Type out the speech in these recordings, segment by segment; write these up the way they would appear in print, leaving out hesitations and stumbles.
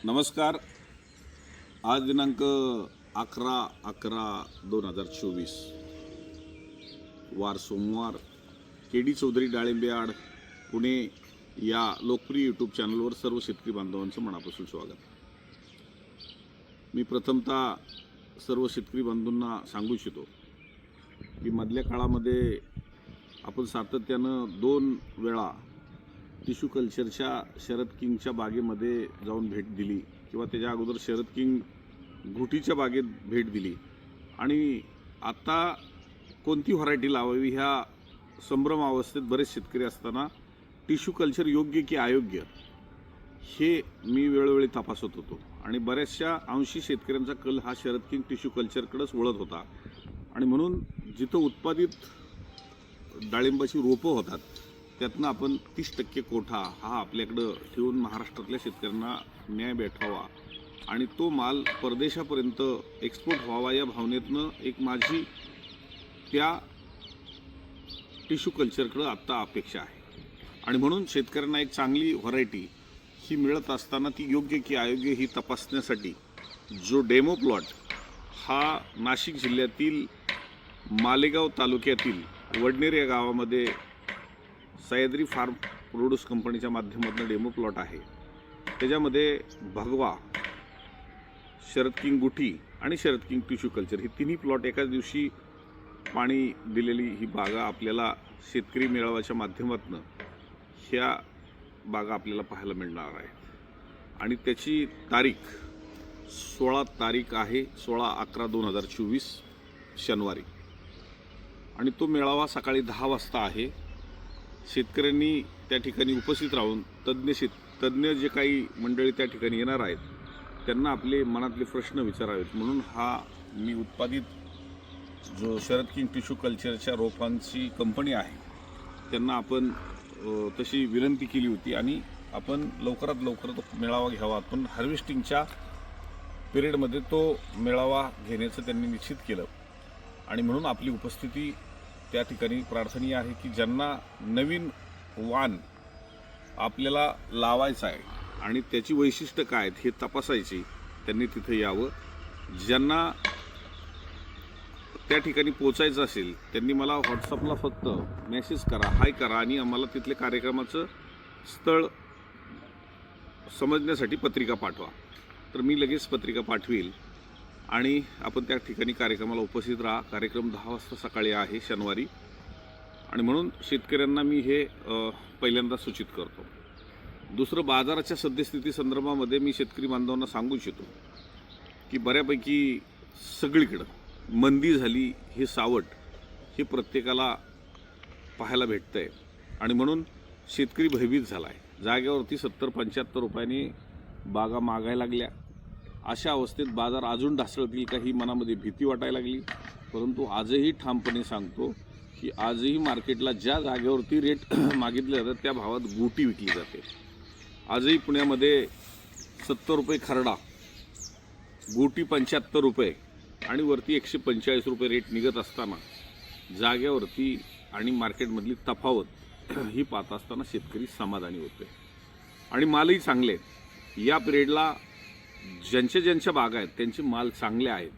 नमस्कार. आज दिनांक 11/11/2024 वार सोमवार. केडी चौधरी डाळिंबे आड पुणे या लोकप्रिय यूट्यूब चॅनलवर सर्व शेतकरी बांधवांचं मनापासून स्वागत. मी प्रथमतः सर्व शेतकरी बंधूंना सांगू इच्छितो की मधल्या काळामध्ये आपण सातत्यानं 2 वेळा टिश्यू कल्चरच्या शरद किंगच्या बागेमध्ये जाऊन भेट दिली किंवा त्याच्या अगोदर शरद किंग घुटीच्या बागेत भेट दिली आणि आता कोणती व्हरायटी लावावी ह्या संभ्रम अवस्थेत बरेच शेतकरी असताना टिश्यू कल्चर योग्य की अयोग्य हे मी वेळोवेळी तपासत होतो आणि बऱ्याचशा अंशी शेतकऱ्यांचा कल हा शरद किंग टिश्यू कल्चरकडेच वळत होता आणि म्हणून जिथं उत्पादित डाळिंबाची रोपं होतात त्यातनं आपण 30% कोठा हा आपल्याकडं ठेवून महाराष्ट्रातल्या शेतकऱ्यांना न्याय भेटावा आणि तो माल परदेशापर्यंत एक्सपोर्ट व्हावा या भावनेतनं एक माझी त्या टिश्यू कल्चरकडं आत्ता अपेक्षा आहे. आणि म्हणून शेतकऱ्यांना एक चांगली व्हरायटी ही मिळत असताना ती योग्य की अयोग्य ही तपासण्यासाठी जो डेमो प्लॉट हा नाशिक जिल्ह्यातील मालेगाव तालुक्यातील वडनेर या गावामध्ये सह्याद्री फार्म प्रोड्यूस कंपनीच्या माध्यमातून डेमो प्लॉट आहे. त्याच्यामध्ये भगवा, शरद किंग गुठी आणि शरद किंग टिश्यू कल्चर ही तिन्ही प्लॉट एकाच दिवशी पाणी दिलेली ही बागा आपल्याला शेतकरी मेळाव्याच्या माध्यमातून ह्या बागा आपल्याला पाहायला मिळणार आहेत. आणि त्याची तारीख 16 तारीख आहे 16/11/2024 शनिवारी आणि तो मेळावा सकाळी 10 वाजता आहे. शेतकऱ्यांनी त्या ठिकाणी उपस्थित राहून तज्ज्ञ जे काही मंडळी त्या ठिकाणी येणार आहेत त्यांना आपले मनातले प्रश्न विचारावेत म्हणून हा मी उत्पादित जो शरद किंग टिश्यू कल्चरच्या रोपांची कंपनी आहे त्यांना आपण तशी विनंती केली होती आणि आपण लवकरात लवकर तो मेळावा घ्यावा. पण हार्वेस्टिंगच्या पिरियडमध्ये तो मेळावा घेण्याचं त्यांनी निश्चित केलं आणि म्हणून आपली उपस्थिती त्या ठिकाणी प्रार्थनीय आहे की ज्यांना नवीन वाण आपल्याला लावायचं आहे आणि त्याची वैशिष्ट्य काय आहेत हे तपासायची त्यांनी तिथे यावं. ज्यांना त्या ठिकाणी पोचायचं असेल त्यांनी मला व्हॉट्सअपला फक्त मेसेज करा, हाय करा आणि आम्हाला तिथले कार्यक्रमाचं स्थळ समजण्यासाठी पत्रिका पाठवा. तर मी लगेच पत्रिका पाठवेल आणि आपण त्या ठिकाणी कार्यक्रमाला उपस्थित राहा. कार्यक्रम 10 वाजता सकाळी आहे शनिवारी आणि म्हणून शेतकऱ्यांना मी हे पहिल्यांदा सूचित करतो. दुसरं, बाजाराच्या सद्यस्थिती संदर्भामध्ये मी शेतकरी बांधवांना सांगू इच्छितो की बऱ्यापैकी सगळीकडं मंदी झाली हे सावट हे प्रत्येकाला पाहायला भेटतं आहे आणि म्हणून शेतकरी भयभीत झाला आहे. जागेवरती 70-75 रुपयांनी बागा मागायला लागल्या. अशा अवस्थेत बाजार अजून ढासळतील का ही मनामध्ये भीती वाटायला लागली. परंतु आजही ठामपणे सांगतो की आजही मार्केटला ज्या जागेवरती रेट मागितले जातात त्या भावात गुटी विकली जाते. आजही पुण्यामध्ये 70 रुपये खरडा, गुटी 75 रुपये आणि वरती 145 रुपये रेट निघत असताना जागेवरती आणि मार्केटमधली तफावत ही पाहत असताना शेतकरी समाधानी होते आणि मालही चांगले. या पिरियडला ज्यांच्या बागा आहेत त्यांचे माल चांगले आहेत.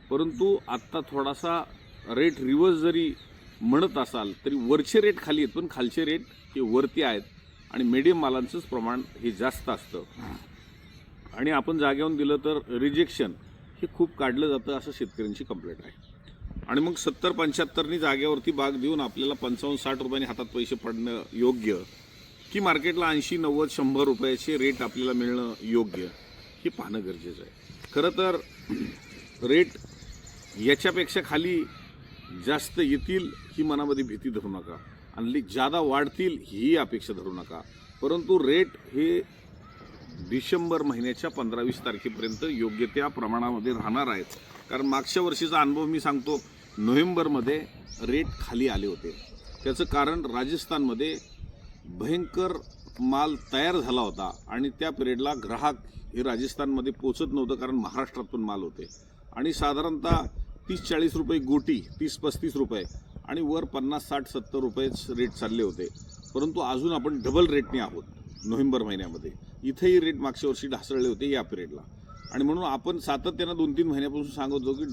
परंतु आत्ता थोडासा रेट रिव्हर्स जरी म्हणत असाल तरी वरचे रेट खाली आहेत पण खालचे रेट हे वरती आहेत आणि मीडियम मालांचंच प्रमाण हे जास्त असतं आणि आपण जागेवरून दिलं तर रिजेक्शन हे खूप काढलं जातं असं शेतकऱ्यांची कंप्लेंट आहे. आणि मग 70-75नी जागेवरती बाग देऊन आपल्याला 55-60 रुपयांनी हातात पैसे पडणं योग्य की मार्केटला 80-90-100 रुपयाचे रेट आपल्याला मिळणं योग्य हे पाहणं गरजेचं आहे. खरं तर रेट याच्यापेक्षा खाली जास्त येतील ही मनामध्ये भीती धरू नका आणि जादा वाढतील ही अपेक्षा धरू नका. परंतु रेट हे डिसेंबर महिन्याच्या 15-20 तारखेपर्यंत योग्य त्या प्रमाणामध्ये राहणार आहेत. कारण मागच्या वर्षीचा अनुभव मी सांगतो, नोव्हेंबरमध्ये रेट खाली आले होते. त्याचं कारण राजस्थानमध्ये भयंकर माल तयार झाला होता आणि त्या पिरियडला ग्राहक हे राजस्थानमध्ये पोचत नव्हतं कारण महाराष्ट्रातून माल होते आणि साधारणतः 30-40 रुपये गोटी, 30-35 रुपये आणि वर 50-60-70 रुपयेच रेट चालले होते. परंतु अजून आपण डबल रेटने आहोत नोव्हेंबर महिन्यामध्ये. इथेही रेट मागच्या वर्षी ढासळले होते या पिरियडला. आणि म्हणून आपण सातत्यानं 2-3 महिन्यापासून सांगत होतो की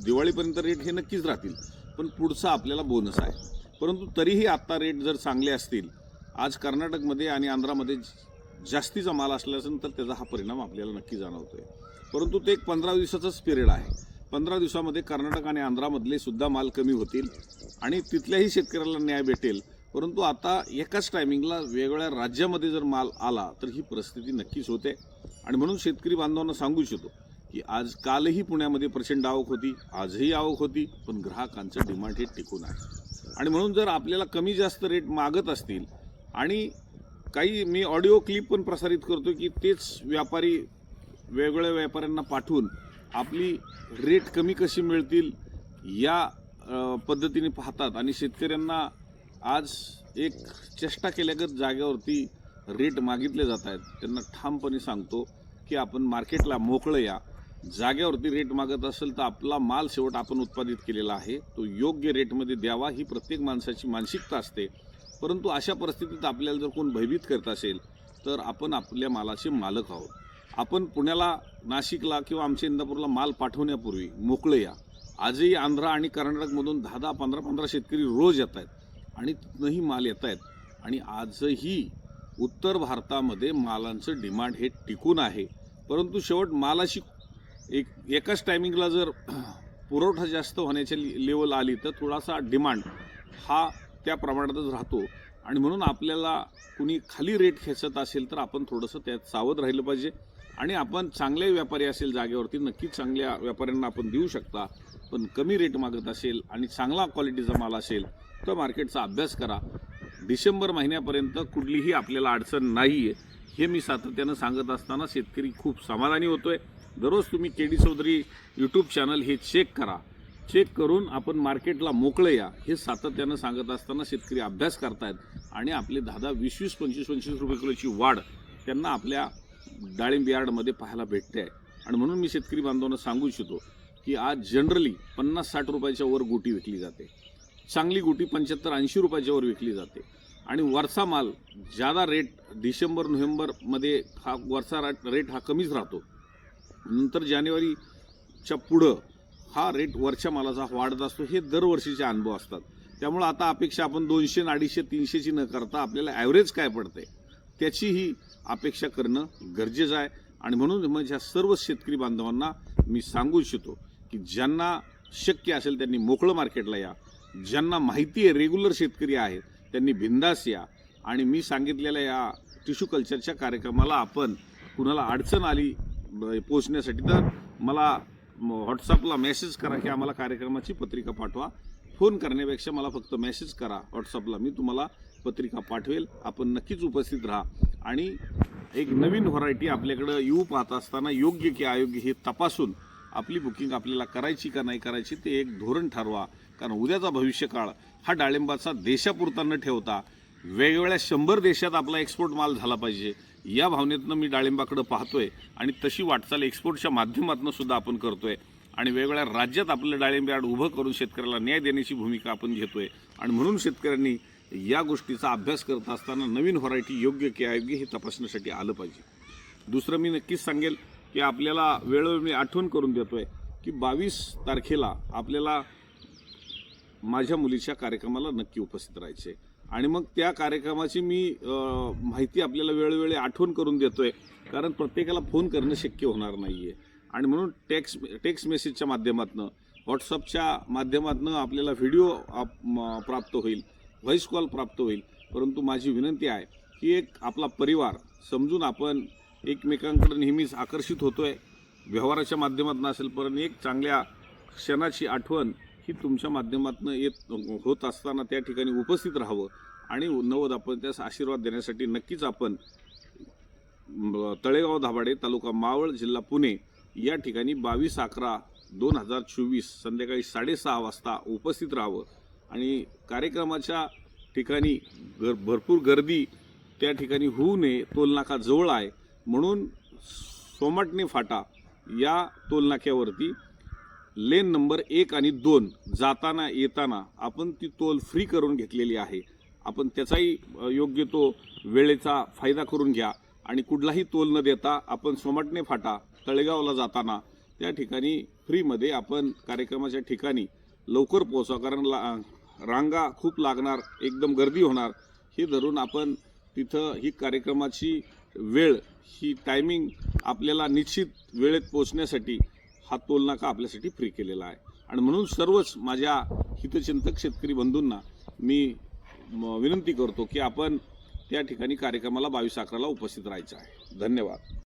दिवाळीपर्यंत रेट हे नक्कीच राहतील, पण पुढचा आपल्याला बोनस आहे. परंतु तरीही आत्ता रेट जर चांगले असतील, आज कर्नाटकमध्ये आणि आंध्रामध्ये जास्तीचा माल असल्यानंतर त्याचा हा परिणाम आपल्याला नक्की जाणवतोय. परंतु ते एक 15 दिवसाचाच पिरियड आहे. 15 दिवसामध्ये कर्नाटक आणि आंध्रामधले सुद्धा माल कमी होतील आणि तिथल्याही शेतकऱ्याला न्याय भेटेल. परंतु आता एकाच टायमिंगला वेगवेगळ्या राज्यामध्ये जर माल आला तर ही परिस्थिती नक्कीच होते. आणि म्हणून शेतकरी बांधवांना सांगू इच्छितो की कालही पुण्यामध्ये प्रचंड आवक होती, आजही आवक होती, पण ग्राहकांचं डिमांड हे टिकून आहे. आणि म्हणून जर आपल्याला कमी जास्त रेट मागत असतील आणि काही मी ऑडिओ क्लिप पण प्रसारित करतो की तेच व्यापारी वेगवेगळ्या व्यापाऱ्यांना पाठवून आपली रेट कमी कशी मिळतील या पद्धतीने पाहतात आणि शेतकऱ्यांना आज एक चेष्टा केल्यागत जागेवरती रेट मागितले जात आहेत. त्यांना ठामपणे सांगतो की आपण मार्केटला मोकळं या. जागेवरती रेट मागत असेल तर आपला माल शेवट आपण उत्पादित केलेला आहे तो योग्य रेटमध्ये द्यावा, ही प्रत्येक माणसाची मानसिकता असते. परंतु अशा परिस्थितीत आपल्याला जर कोण भयभीत करत असेल तर आपण आपल्या मालाचे मालक आहोत. आपण पुण्याला, नाशिकला किंवा आमच्या इंदापूरला माल पाठवण्यापूर्वी मोकळं या. आजही आंध्र आणि कर्नाटकमधून 10-10, 15-15 शेतकरी रोज येत आहेत आणि तिथनंही माल येत आहेत. आणि आजही उत्तर भारतामध्ये मालांचं डिमांड हे टिकून आहे. परंतु शेवट मालाची एकाच टायमिंगला जर पुरवठा जास्त होण्याच्या लेवल आली तर थोडासा डिमांड हा त्या प्रमाणातच राहतो. आणि म्हणून आपल्याला कुणी खाली रेट खेचत असेल तर आपण थोडंसं त्यात सावध राहिलं पाहिजे. आणि आपण चांगले व्यापारी असेल जागेवरती नक्कीच चांगल्या व्यापाऱ्यांना आपण देऊ शकता. पण कमी रेट मागत असेल आणि चांगला क्वालिटीचा माल असेल तर मार्केटचा अभ्यास करा. डिसेंबर महिन्यापर्यंत कुठलीही आपल्याला अडचण नाही आहे हे मी सातत्यानं सांगत असताना शेतकरी खूप समाधानी होतोय. दररोज तुम्ही KD चौधरी यूट्यूब चॅनल हे चेक करा. चेक करून आपण मार्केटला मोकळं या हे सातत्यानं सांगत असताना शेतकरी अभ्यास करतायत आणि आपले 10-10, 20-20, 25-25 रुपये किलोची वाढ त्यांना आपल्या डाळिंब यार्डमध्ये पाहायला भेटते आहे. आणि म्हणून मी शेतकरी बांधवांना सांगू इच्छितो की आज जनरली 50-60 रुपयाच्या वर गुटी विकली जाते. चांगली गुटी 75-80 रुपयाच्या वर विकली जाते. आणि वरचा माल ज्यादा रेट डिसेंबर-नोव्हेंबरमध्ये हा वरचा रेट हा कमीच राहतो. नंतर जानेवारीच्या पुढं हा रेट वरच्या मालाचा वाढत असतो. हे दरवर्षीचे अनुभव असतात. त्यामुळे आता अपेक्षा आपण 200, 250, 300ची न करता आपल्याला ॲव्हरेज काय पडते त्याचीही अपेक्षा करणं गरजेचं आहे. आणि म्हणून माझ्या सर्व शेतकरी बांधवांना मी सांगू इच्छितो की ज्यांना शक्य असेल त्यांनी मोकळं मार्केटला या. ज्यांना माहिती आहे रेग्युलर शेतकरी आहेत त्यांनी बिंदास या. आणि मी सांगितलेल्या या टिश्यू कल्चरच्या कार्यक्रमाला आपण कुणाला अडचण आली पोचण्यासाठी तर मला व्हॉट्सअपला मेसेज करा की आम्हाला कार्यक्रमाची पत्रिका पाठवा. फोन करण्यापेक्षा मला फक्त मेसेज करा व्हॉट्सअपला, मी तुम्हाला पत्रिका पाठवेल. आपण नक्कीच उपस्थित राहा. आणि एक नवीन व्हरायटी आपल्याकडं येऊ पाहत असताना योग्य की अयोग्य हे तपासून आपली बुकिंग आपल्याला करायची का नाही करायची ते एक धोरण ठरवा. कारण उद्याचा भविष्यकाळ हा डाळिंबाचा देशापुरता न ठेवता वेगवेगळ्या 100 देशात आपला एक्सपोर्ट माल झाला पाहिजे या भावनेतनं मी डाळिंबाकडे पाहतोय. आणि तशी वाटचाल एक्सपोर्टच्या माध्यमातून सुद्धा आपण करतोय. आणि वेगवेगळ्या राज्यात आपलं डाळिंब यार्ड उभं करून शेतकऱ्याला न्याय देण्याची भूमिका आपण घेतोय. आणि म्हणून शेतकऱ्यांनी या गोष्टीचा अभ्यास करत असताना नवीन व्हरायटी योग्य की अयोग्य हे तपासण्यासाठी आलं पाहिजे. दुसरं मी नक्कीच सांगेल की आपल्याला वेळोवेळी मी आठवण करून देतोय की 22 तारखेला आपल्याला माझ्या मुलीच्या कार्यक्रमाला नक्की उपस्थित राहायचे. आणि मग त्या कार्यक्रमाची मी माहिती आपल्याला वेळोवेळी आठवण करून देतोय. कारण प्रत्येकाला फोन करणं शक्य होणार नाही आहे. आणि म्हणून टेक्स्ट मेसेजच्या माध्यमातून, व्हॉट्सअपच्या माध्यमातून आपल्याला व्हिडिओ प्राप्त होईल, व्हॉइस कॉल प्राप्त होईल. परंतु माझी विनंती आहे की एक आपला परिवार समजून आपण एकमेकांकडे नेहमीच आकर्षित होतोय. व्यवहाराच्या माध्यमातून असेल पण एक चांगल्या क्षणाची आठवण ही तुमच्या माध्यमातून होत असताना त्या ठिकाणी उपस्थित राहावं. आणि नवद आपण त्यास आशीर्वाद देण्यासाठी नक्कीच आपण तळेगाव दाभाडे, तालुका मावळ, जिल्हा पुणे या ठिकाणी 22/11/2024 संध्याकाळी 6:30 वाजता उपस्थित राहावं. आणि कार्यक्रमाच्या ठिकाणी भरपूर गर्दी त्या ठिकाणी होऊ नये. टोलनाका जवळ आहे म्हणून सोमाटणे फाटा या टोलनाक्यावरती लेन नंबर 1 आणि 2 जाताना येताना आपण ती टोल फ्री करून घेतलेली आहे. आपण त्याचाही योग्य तो वेळेचा फायदा करून घ्या आणि कुठलाही तोल न देता आपण सोमाटणे फाटा तळेगावला जाताना त्या ठिकाणी फ्रीमध्ये आपण कार्यक्रमाच्या ठिकाणी लवकर पोहोचा, कारण रांगा खूप लागणार, एकदम गर्दी होणार, हे धरून आपण तिथं ही कार्यक्रमाची वेळ ही टायमिंग आपल्याला निश्चित वेळेत पोहोचण्यासाठी हा टोल नाका आपल्यासाठी फ्री केलेला आहे. आणि म्हणून सर्वच माझ्या हितचिंतक शेतकरी बंधूंना मी विनंती करतो की आपण त्या ठिकाणी कार्यक्रमाला 22/11 उपस्थित राहायचं आहे. धन्यवाद.